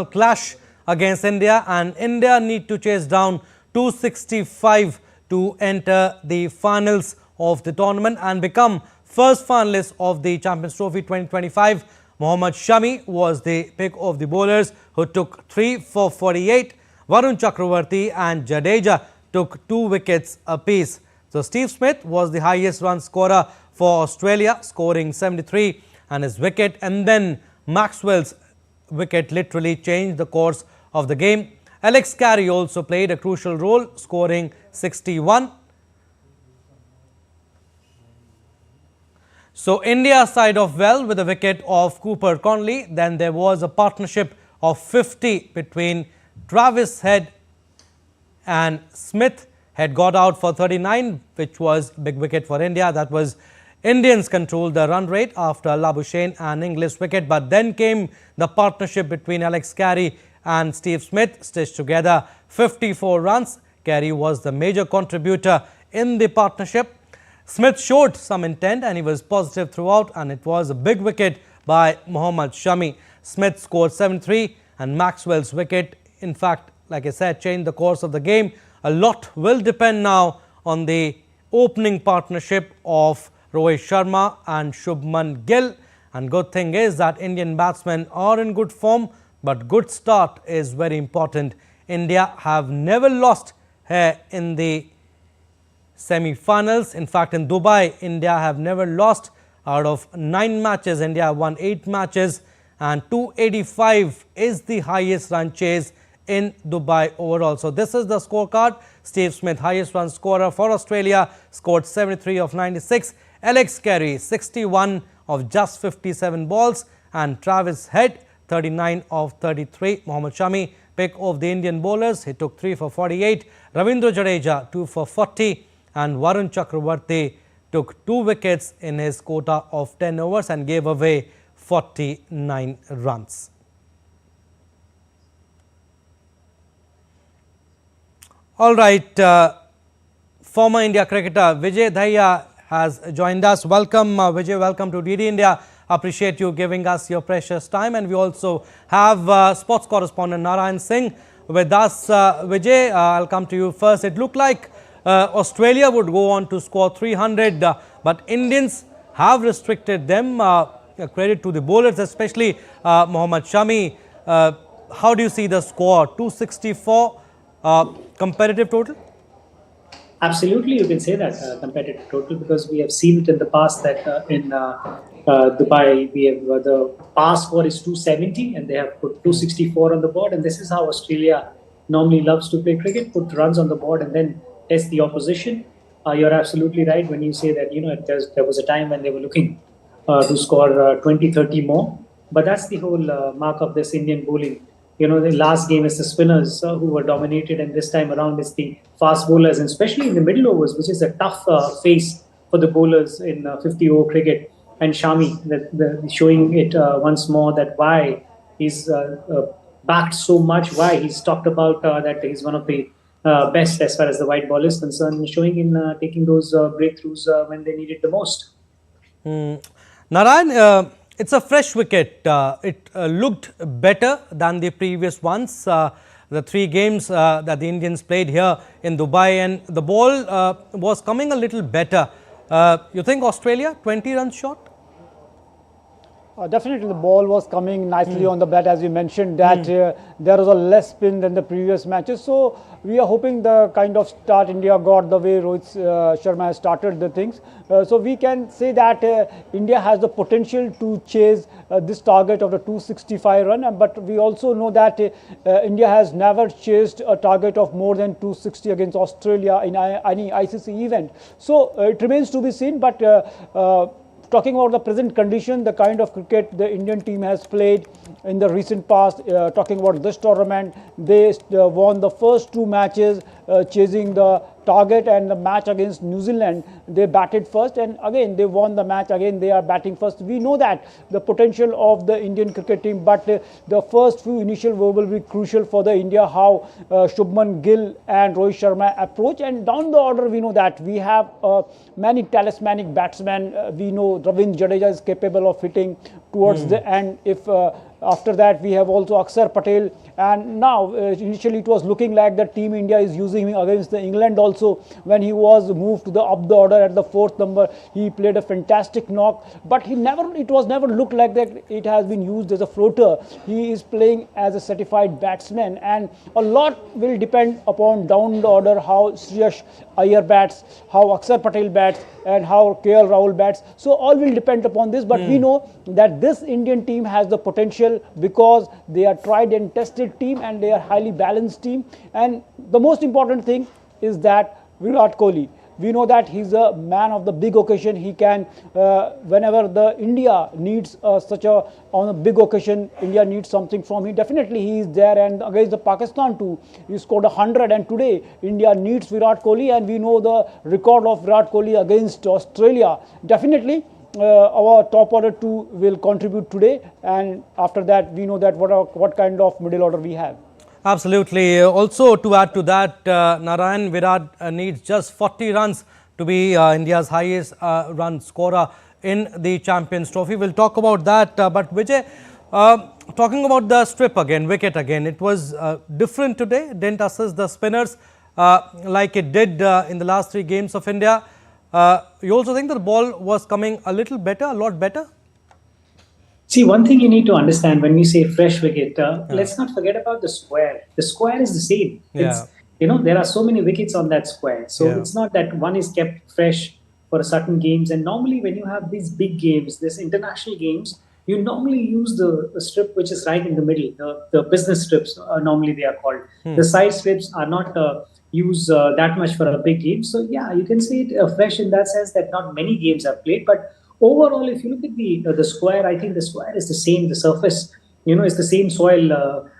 clash against India, and India need to chase down 265 to enter the finals of the tournament and become first finalist of the Champions Trophy 2025. Mohammad Shami was the pick of the bowlers, who took 3 for 48. VarunChakravarthy and Jadeja took 2 wickets apiece. So SteveSmith was the highest run scorer for Australia, scoring 73, and his wicket, and then Maxwell's wicket literally changed the course of the game. Alex Carey also played a crucial role, scoring 61. So India side off well with a wicket of Cooper Conley. Then there was a partnership of 50 between TravisHead and Smith. Had got out for 39, which was big wicket for India. That was Indians controlled the run rate after Labuschagne and English wicket, but then came the partnership between Alex Carey and SteveSmith, stitched together 54 runs. Carey was the major contributor in the partnership. Smith showed some intent and he was positive throughout, and it was a big wicket by Mohammad Shami. Smith scored 73 and Maxwell's wicket, in fact, like I said, changed the course of the game. A lot will depend now on the opening partnership of RohitSharma and Shubman Gill. And good thing is that Indian batsmen are in good form, but good start is very important. India have never lost here in the semi-finals. In fact, in Dubai, India have never lost. Out of 9 matches, India won 8 matches, and 285 is the highest run chase in Dubai overall. So this is the scorecard. SteveSmith, highest run scorer for Australia, scored 73 of 96. Alex Carey, 61 of just 57 balls, and TravisHead, 39 of 33. Mohammad Shami, pick of the Indian bowlers, he took 3 for 48. Ravindra Jadeja, 2 for 40, and VarunChakravarthy took 2 wickets in his quota of 10 overs and gave away 49 runs. All right, former India cricketer Vijay Dhaya has joined us. Welcome, Vijay. Welcome to DD India. Appreciate you giving us your precious time. And we also have sports correspondent Narayan Singh with us. Vijay, I'll come to you first. It looked like Australia would go on to score 300, but Indians have restricted them. Credit to the bowlers, especially Mohammad Shami. How do you see the score? 264 competitive total? Absolutely, you can say that competitive total, because we have seen it in the past that in Dubai, we have the pass score is 270 and they have put 264 on the board. And this is how Australia normally loves to play cricket, put runs on the board and then test the opposition. You're absolutely right when you say that, you know, there was a time when they were looking to score 20, 30 more. But that's the whole mark of this Indian bowling. You know, the last game is the spinners who were dominated, and this time around it's the fast bowlers, and especially in the middle overs, which is a tough phase for the bowlers in 50-over cricket. And Shami, showing it once more that why he's backed so much, why he's talked about that he's one of the best as far as the white ball is concerned, showing in taking those breakthroughs when they need it the most. Narayan, it's a fresh wicket. It looked better than the previous ones. The 3 games that the Indians played here in Dubai, and the ball was coming a little better. You think Australia 20 runs short? Definitely, the ball was coming nicely on the bat, as you mentioned that there was a less spin than the previous matches. So we are hoping the kind of start India got, the way Rohit Sharma has started the things. So we can say that India has the potential to chase this target of the 265 run. But we also know that India has never chased a target of more than 260 against Australia in any ICC event. So it remains to be seen. But talking about the present condition, the kind of cricket the Indian team has played in the recent past, talking about this tournament, they won the first 2 matches chasing the target, and the match against New Zealand, they batted first, and again they won the match, again they are batting first. We know that the potential of the Indian cricket team, but the first few initial overs will be crucial for the India, how Shubman Gill and Rohit Sharma approach. And down the order, we know that we have many talismanic batsmen. We know Ravindra Jadeja is capable of hitting towards the end if After that, we have also AxarPatel, and now initially it was looking like that Team India is using him against the England also. When he was moved to the up the order at the 4th number, he played a fantastic knock, but it was never looked like that it has been used as a floater. He is playing as a certified batsman, and a lot will depend upon down the order how Shreyas Iyer bats, how AxarPatel bats, and how KL Rahul bats. So all will depend upon this, but we know that this Indian team has the potential because they are tried and tested team and they are highly balanced team. And the most important thing is that Virat Kohli, we know that he's a man of the big occasion. He can, whenever the India needs on a big occasion, India needs something from him. Definitely he is there, and against the Pakistan too, he scored 100. And today India needs Virat Kohli, and we know the record of Virat Kohli against Australia. Definitely our top order too will contribute today, and after that we know that what kind of middle order we have. Absolutely. Also, to add to that, Narayan, Virat needs just 40 runs to be India's highest run scorer in the Champions Trophy. We'll talk about that. But Vijay, talking about the strip again, wicket again, it was different today. Didn't assist the spinners like it did in the last 3 games of India. You also think that the ball was coming a little better, a lot better? See, one thing you need to understand when we say fresh wicket, let's not forget about the square. The square is the same. It's, there are so many wickets on that square. So it's not that one is kept fresh for certain games. And normally when you have these big games, these international games, you normally use the strip which is right in the middle. The business strips, normally they are called. The side strips are not used that much for a big game. So yeah, you can say it fresh in that sense that not many games are played. But overall, if you look at the square, I think the square is the same. The surface, is the same soil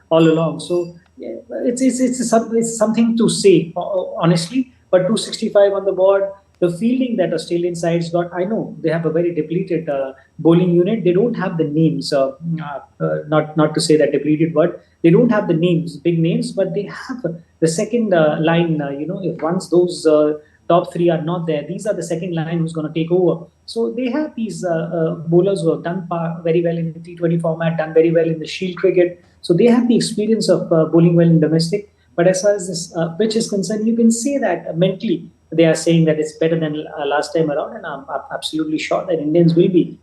all along. So yeah, it's something to say, honestly. But 265 on the board, the fielding that Australian sides got, I know they have a very depleted bowling unit. They don't have the names, not to say that depleted word. They don't have the names, big names, but they have the second line. If once those top 3 are not there, these are the second line who's going to take over. So they have these bowlers who have done very well in the T20 format, done very well in the Shield cricket. So they have the experience of bowling well in domestic. But as far as this pitch is concerned, you can say that mentally they are saying that it's better than last time around. And I'm absolutely sure that Indians will be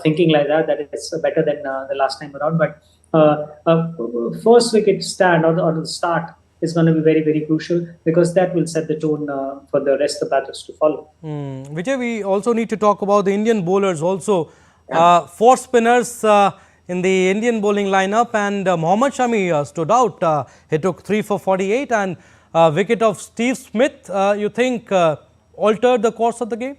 thinking like that it's better than the last time around. But first wicket stand or the start is going to be very, very crucial because that will set the tone for the rest of the batters to follow. Vijay, we also need to talk about the Indian bowlers also. 4 spinners in the Indian bowling lineup, and Mohammad Shami stood out. He took 3 for 48, and wicket of SteveSmith, you think altered the course of the game?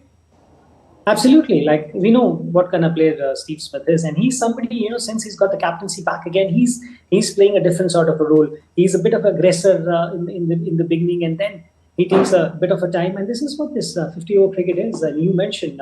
Absolutely. Like, we know what kind of player SteveSmith is, and he's somebody, since he's got the captaincy back again, he's playing a different sort of a role. He's a bit of aggressor in the beginning, and then he takes a bit of a time. And this is what this 50-over cricket is. And you mentioned,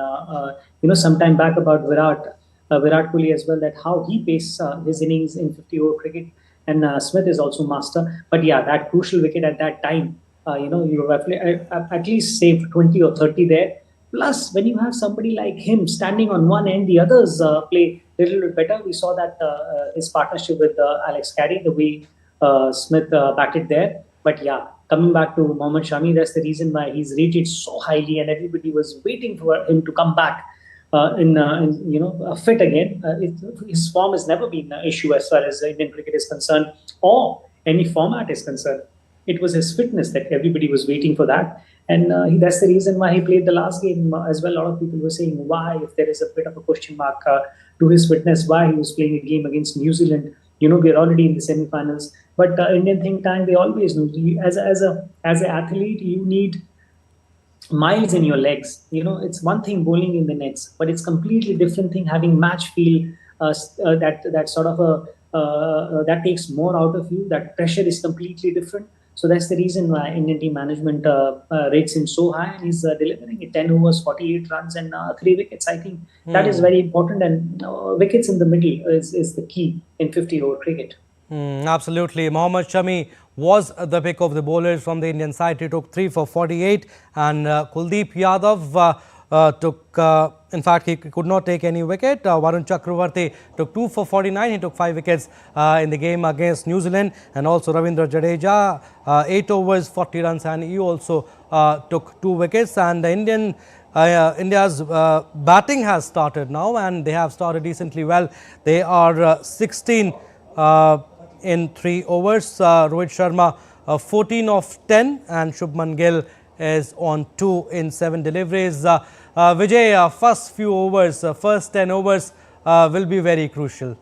some time back about Virat Kohli as well, that how he paces his innings in 50-over cricket. And Smith is also master. But yeah, that crucial wicket at that time, you have at least saved 20 or 30 there. Plus, when you have somebody like him standing on one end, the others play a little bit better. We saw that his partnership with Alex Carey, the way Smith batted there. But yeah, coming back to Mohammad Shami, that's the reason why he's rated so highly, and everybody was waiting for him to come back fit again. His form has never been an issue as far as Indian cricket is concerned, or any format is concerned. It was his fitness that everybody was waiting for that. And that's the reason why he played the last game as well. A lot of people were saying why, if there is a bit of a question mark to his fitness, why he was playing a game against New Zealand. We're already in the semi-finals. But Indian think tank, they always know. As an athlete, you need miles in your legs. It's one thing bowling in the nets, but it's completely different thing having match feel. That sort of that takes more out of you. That pressure is completely different. So that's the reason why Indian team management rates him so high, and he's delivering it 10 overs, 48 runs and 3 wickets. I think that is very important, and wickets in the middle is the key in 50-over cricket. Absolutely. Mohammad Shami was the pick of the bowlers from the Indian side. He took 3 for 48, and Kuldeep Yadav in fact, he could not take any wicket. VarunChakravarthy took 2 for 49. He took 5 wickets in the game against New Zealand, and also Ravindra Jadeja, 8 overs, 40 runs, and he also took 2 wickets. And the India's batting has started now, and they have started decently well. They are 16 in 3 overs. RohitSharma 14 of 10, and Shubman Gill is on 2 in 7 deliveries. Vijay, first few overs, first 10 overs will be very crucial.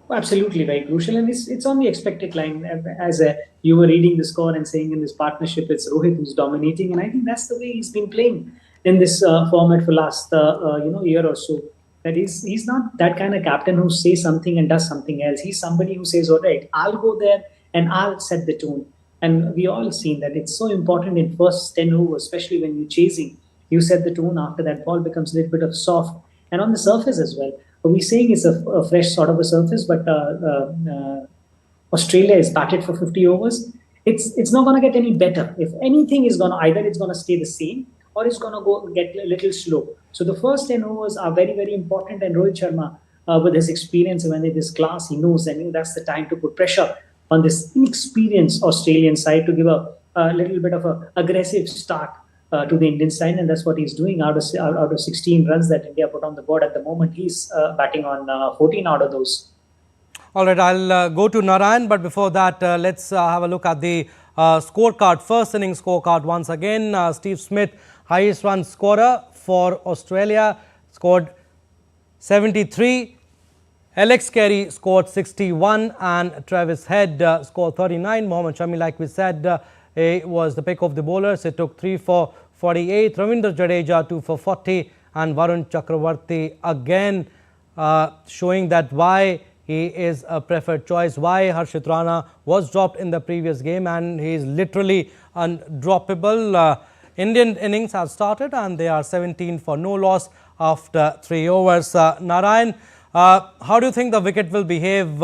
Absolutely very crucial, and it's on the expected line. As you were reading the score and saying in this partnership, it's Rohit who's dominating, and I think that's the way he's been playing in this format for last year or so. That he's not that kind of captain who says something and does something else. He's somebody who says, all right, I'll go there and I'll set the tone. And we all seen that it's so important in first 10 overs, especially when you're chasing. You set the tone. After that, ball becomes a little bit of soft, and on the surface as well. We're saying it's a fresh sort of a surface, but Australia is batted for 50 overs. It's not going to get any better. If anything is going to, either it's going to stay the same or it's going to go get a little slow. So the first 10 overs are very, very important. And Rohit Sharma, with his experience and with his class, he knows that that's the time to put pressure on this inexperienced Australian side to give a little bit of an aggressive start to the Indian side, and that's what he's doing. Out of 16 runs that India put on the board at the moment, he's batting on 14 out of those. All right, I'll go to Narayan, but before that, let's have a look at the scorecard, first inning scorecard once again. SteveSmith, highest run scorer for Australia, scored 73. Alex Carey scored 61 and TravisHead scored 39. Mohammad Shami, like we said, was the pick of the bowlers. He took 3 for 48. Ravindra Jadeja 2 for 40, and VarunChakravarthy again showing that why he is a preferred choice, why Harshit Rana was dropped in the previous game and he is literally undroppable. Indian innings have started and they are 17 for no loss after 3 overs. Narayan, how do you think the wicket will behave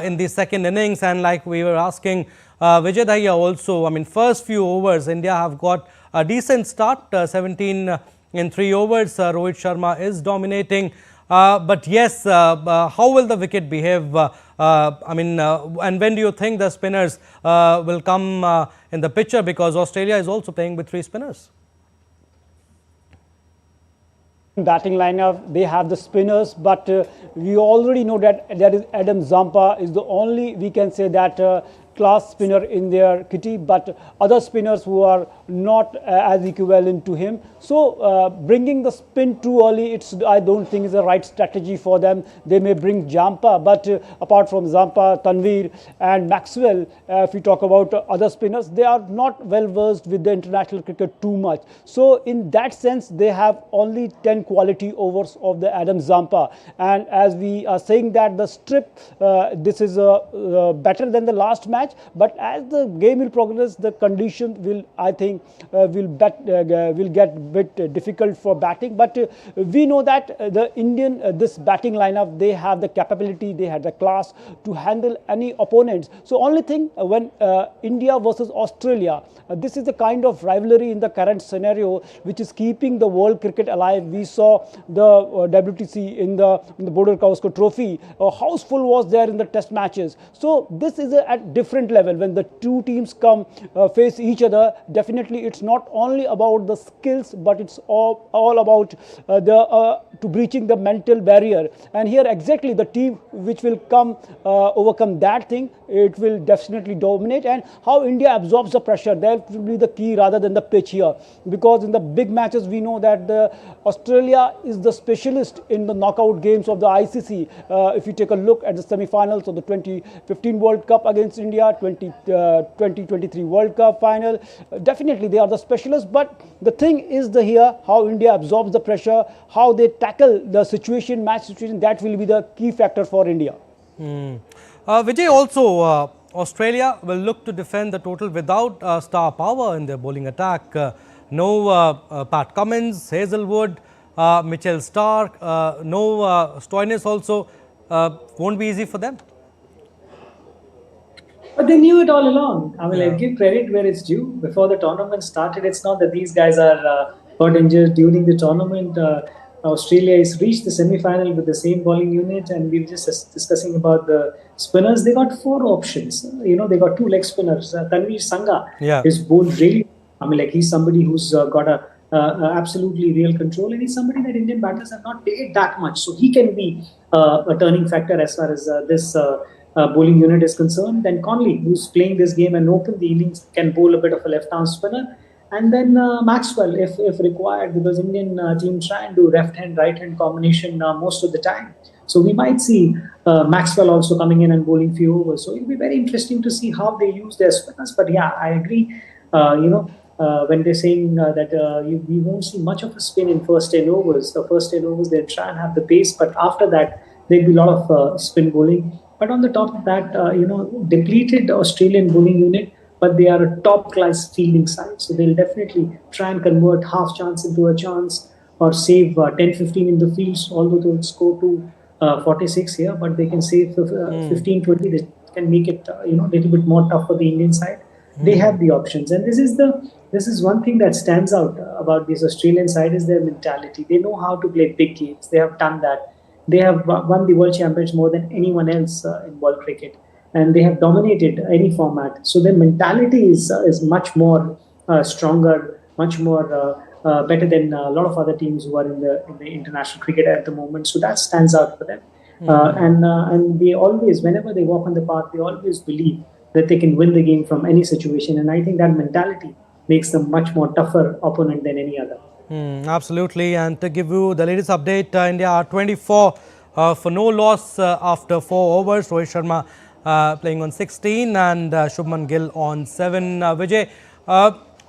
in the second innings? And like we were asking Vijay Dahiya also, I mean, first few overs, India have got a decent start, 17 in 3 overs. Rohit Sharma is dominating. But yes, how will the wicket behave? And when do you think the spinners will come in the picture? Because Australia is also playing with 3 spinners. Batting lineup, they have the spinners, but we already know that there is Adam Zampa is the only, we can say that class spinner in their kitty, but other spinners who are not as equivalent to him. So bringing the spin too early, I don't think is the right strategy for them. They may bring Zampa, but apart from Zampa, Tanvir and Maxwell, if we talk about other spinners, they are not well versed with the international cricket too much. So in that sense, they have only 10 quality overs of the Adam Zampa. And as we are saying that the strip, this is better than the last match. But as the game will progress, the condition will, I think, will get a bit difficult for batting. But we know that the Indian, this batting lineup, they have the capability, they have the class to handle any opponents. So only thing when India versus Australia, this is the kind of rivalry in the current scenario which is keeping the world cricket alive. We saw the WTC in the Border Gavaskar Trophy. House full was there in the test matches. So this is at different level. When the two teams come face each other, definitely it's not only about the skills, but it's all about to breaching the mental barrier. And here exactly the team which will come overcome that thing, it will definitely dominate. And how India absorbs the pressure, that will be the key rather than the pitch here. Because in the big matches, we know that Australia is the specialist in the knockout games of the ICC. If you take a look at the semi-finals of the 2015 World Cup against India, 2023 World Cup final, definitely they are the specialists. But the thing is here how India absorbs the pressure, how they tackle the situation, match situation, that will be the key factor for India. Vijay, also Australia will look to defend the total without star power in their bowling attack. No Pat Cummins, Hazelwood, Mitchell Starc, no Stoinis also. Won't be easy for them. But they knew it all along. I mean, I give credit where it's due. Before the tournament started, it's not that these guys are got injured during the tournament. Australia has reached the semi-final with the same bowling unit, and we were just discussing about the spinners. They got 4 options. They got 2 leg spinners. Tanveer Sangha Yeah. is bowled really. I mean, like, he's somebody who's got a absolutely real control, and he's somebody that Indian batters have not played that much, so he can be a turning factor as far as this bowling unit is concerned. Then Conley, who's playing this game and open the innings, can bowl a bit of a left-arm spinner. And then Maxwell, if required, because Indian team try and do left-hand, right-hand combination most of the time. So we might see Maxwell also coming in and bowling few overs. So it'll be very interesting to see how they use their spinners. But yeah, I agree. When they're saying that we won't see much of a spin in first 10 overs. The first 10 overs, they'll try and have the pace. But after that, there'll be a lot of spin bowling. But on the top of that, depleted Australian bowling unit, but they are a top-class fielding side. So they'll definitely try and convert half chance into a chance or save 10-15 in the fields, although they'll score to 46 here, but they can save 15-20. They can make it a little bit more tough for the Indian side. They have the options. And this is one thing that stands out about this Australian side is their mentality. They know how to play big games. They have done that. They have won the World Championships more than anyone else in world cricket. And they have dominated any format. So their mentality is much more stronger, much more better than a lot of other teams who are in the international cricket at the moment. So that stands out for them. And they always, whenever they walk on the path, they always believe that they can win the game from any situation. And I think that mentality makes them much more tougher opponent than any other. Absolutely. And to give you the latest update, India are 24 for no loss after 4 overs. Rohit Sharma playing on 16 and Shubman Gill on 7. Vijay,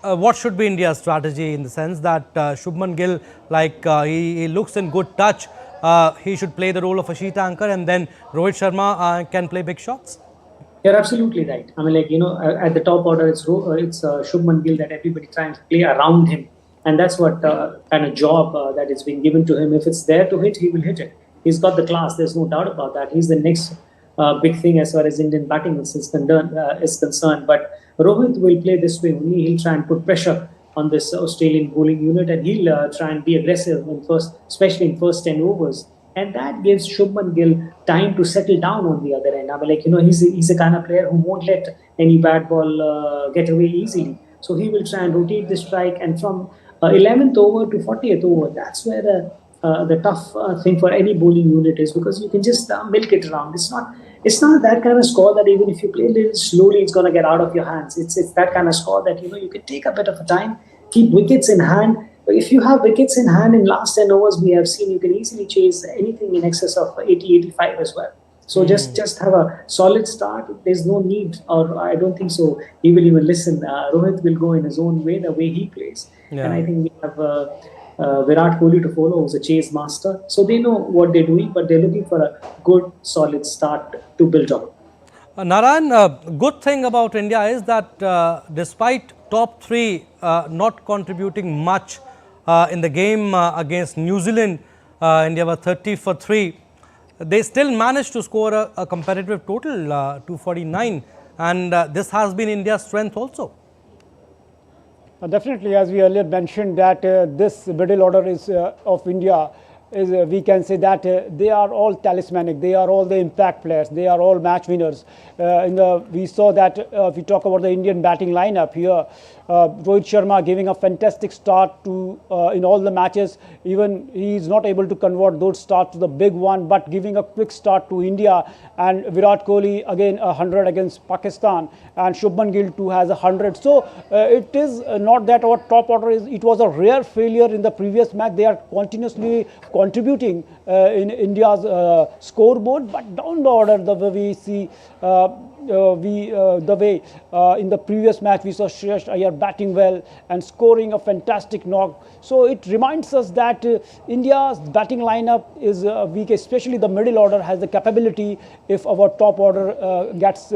what should be India's strategy in the sense that Shubman Gill, he looks in good touch, he should play the role of a sheet anchor, and then Rohit Sharma can play big shots? You're absolutely right. I mean, at the top order, it's Shubman Gill that everybody tries to play around him. And that's what kind of job that is being given to him. If it's there to hit, he will hit it. He's got the class. There's no doubt about that. He's the next big thing as far as Indian batting is concerned. But Rohit will play this way only. He'll try and put pressure on this Australian bowling unit, and he'll try and be aggressive especially in first 10 overs. And that gives Shubman Gill time to settle down on the other end. I mean, he's a kind of player who won't let any bad ball get away easily. So he will try and rotate the strike, and from 11th over to 40th over, that's where the tough thing for any bowling unit is, because you can just milk it around. It's not that kind of score that even if you play a little slowly, it's going to get out of your hands. It's that kind of score that you can take a bit of a time, keep wickets in hand. If you have wickets in hand in last 10 overs, we have seen you can easily chase anything in excess of 80, 85 as well. So just have a solid start. There's no need, or I don't think so, he will even listen. Rohit will go in his own way, the way he plays. Yeah. And I think we have ViratKohli to follow, who's a chase master. So they know what they're doing, but they're looking for a good, solid start to build on. Narayan, good thing about India is that despite top 3 not contributing much in the game against New Zealand, India were 30 for 3. They still managed to score a competitive total, 249. And this has been India's strength also. Definitely, as we earlier mentioned, that this middle order is of India is we can say that they are all talismanic. They are all the impact players. They are all match winners. We saw that if we talk about the Indian batting lineup here, Rohit Sharma giving a fantastic start to in all the matches. Even he is not able to convert those starts to the big one, but giving a quick start to India. And Virat Kohli again 100 against Pakistan, and Shubman Gill too has 100. So it is not that our top order is. It was a rare failure in the previous match. They are continuously contributing in India's scoreboard, but down the order, the way we see. The way in the previous match we saw Shreyas Iyer batting well and scoring a fantastic knock. So it reminds us that India's batting lineup is weak, especially the middle order has the capability. If our top order gets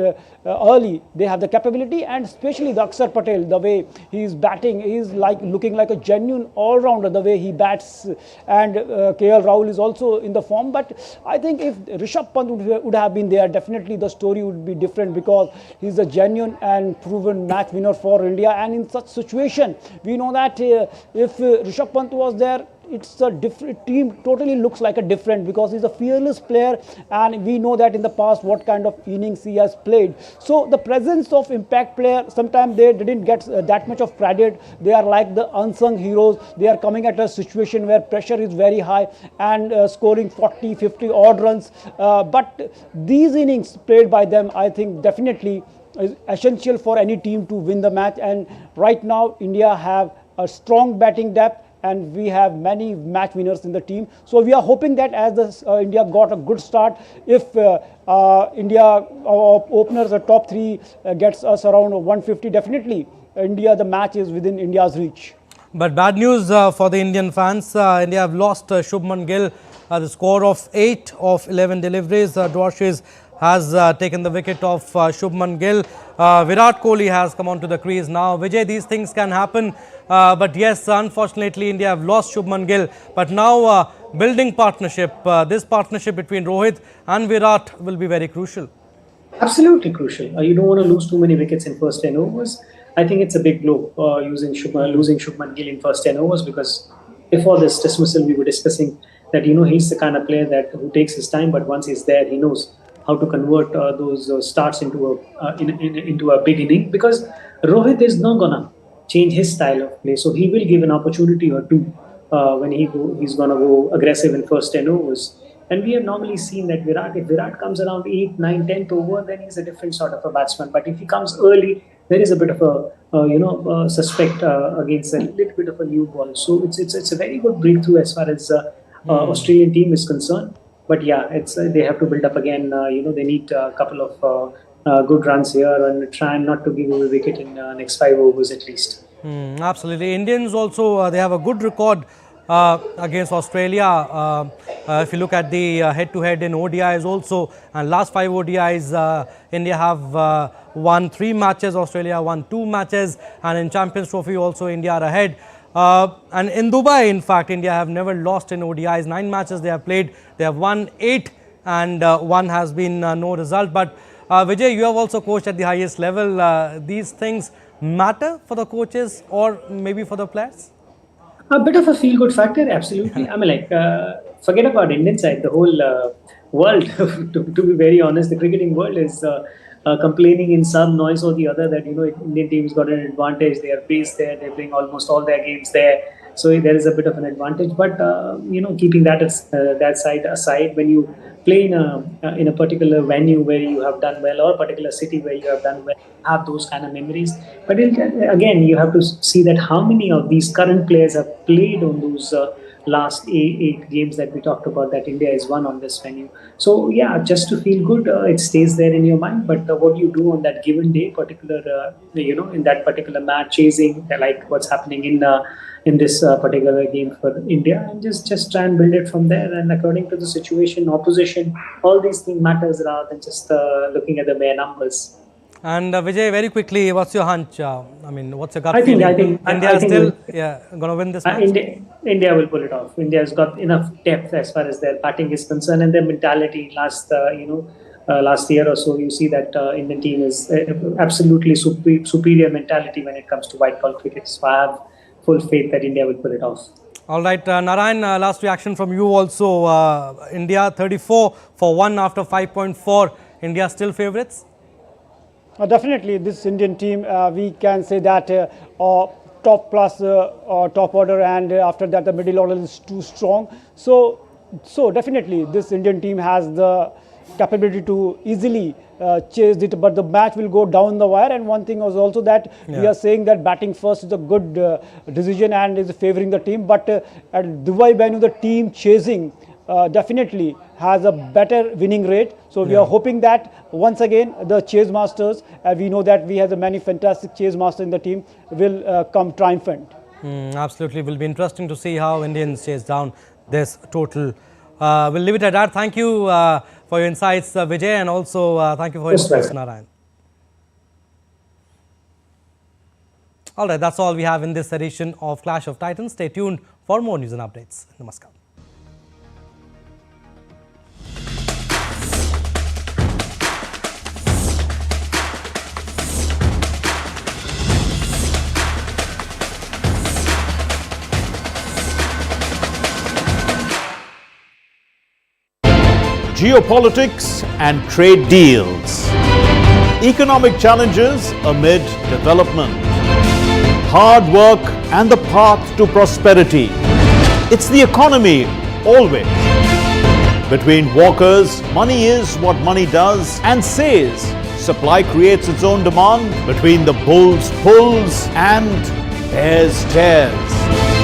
early, they have the capability, and especially the AxarPatel, the way he is batting, he is looking like a genuine all-rounder, the way he bats, and KL Rahul is also in the form. But I think if Rishabh Pant would have been there, definitely the story would be different. different because he's a genuine and proven match winner for India. And in such situation, we know that if Rishabh Pant was there, it's a different team, totally looks like a different, because he's a fearless player, and we know that in the past what kind of innings he has played. So the presence of impact player, sometimes they didn't get that much of credit. They are like the unsung heroes. They are coming at a situation where pressure is very high and scoring 40, 50 odd runs. But these innings played by them, I think definitely is essential for any team to win the match. And right now India have a strong batting depth, and we have many match winners in the team. So we are hoping that as India got a good start, if India openers, the top three gets us around 150, definitely India, the match is within India's reach. But bad news for the Indian fans. India have lost Shubman Gill. The score of 8 of 11 deliveries. Dwarshes has taken the wicket of Shubman Gill. ViratKohli has come onto the crease now. Vijay, these things can happen. But yes, unfortunately, India have lost Shubman Gill. But now building partnership, this partnership between Rohit and Virat will be very crucial. Absolutely crucial. You don't want to lose too many wickets in first 10 overs. I think it's a big blow losing Shubman Gill in first 10 overs, because before this dismissal we were discussing that he's the kind of player who takes his time, but once he's there he knows how to convert those starts into a big inning, because Rohit is not gonna change his style of play, so he will give an opportunity or two when he's gonna go aggressive in first 10 overs. And we have normally seen that if Virat comes around 8th, 9th, 10th over, then he's a different sort of a batsman. But if he comes early, there is a bit of a suspect against a little bit of a new ball. So it's a very good breakthrough as far as Australian team is concerned. But yeah, they have to build up again. They need a couple of good runs here and try not to give away wicket in next 5 overs at least. Absolutely. Indians also, they have a good record against Australia. If you look at the head-to-head in ODIs also, and last 5 ODIs, India have won 3 matches, Australia won 2 matches, and in Champions Trophy also India are ahead. And in Dubai, in fact, India have never lost in ODIs. 9 matches they have played, they have won 8, and 1 has been no result. But Vijay, you have also coached at the highest level. These things matter for the coaches or maybe for the players? A bit of a feel-good factor, absolutely. I mean, forget about Indian side. The whole world, to be very honest, the cricketing world is complaining in some noise or the other that Indian team's got an advantage. They are based there. They're playing almost all their games there, so there is a bit of an advantage. But keeping that side aside, when you play in a particular venue where you have done well, or a particular city where you have done well, have those kind of memories. But again, you have to see that how many of these current players have played on those last 8 games that we talked about that India has won on this venue. So yeah, just to feel good, it stays there in your mind. But what you do on that given day, in that particular match, chasing like what's happening in this particular game for India, and just try and build it from there. And according to the situation, opposition, all these things matters rather than just looking at the bare numbers. And Vijay, very quickly, what's your hunch? What's your gut feeling? I think India is still going to win this match? India will pull it off. India has got enough depth as far as their batting is concerned, and their mentality. Last year or so, you see that Indian team is absolutely superior mentality when it comes to white ball cricket. So I have full faith that India will pull it off. All right, Narayan, last reaction from you also. India 34 for 1 after 5.4. India still favourites? Definitely, this Indian team, we can say that top plus top order, and after that the middle order is too strong. So definitely this Indian team has the capability to easily chase it, but the match will go down the wire. And one thing was also that we are saying that batting first is a good decision and is favouring the team, but at Dubai venue the team chasing definitely has a better winning rate. So we are hoping that once again the chase masters, we know that we have many fantastic chase masters in the team, will come triumphant. Absolutely, will be interesting to see how Indians chase down this total. We'll leave it at that. Thank you for your insights, Vijay, and also thank you for your insights, Narayan. All right, that's all we have in this edition of Clash of Titans. Stay tuned for more news and updates. Namaskar. geopolitics and trade deals. Economic challenges amid development. Hard work and the path to prosperity. It's the economy always. Between walkers, money is what money does and says. Supply creates its own demand. Between the bulls pulls and bears tears.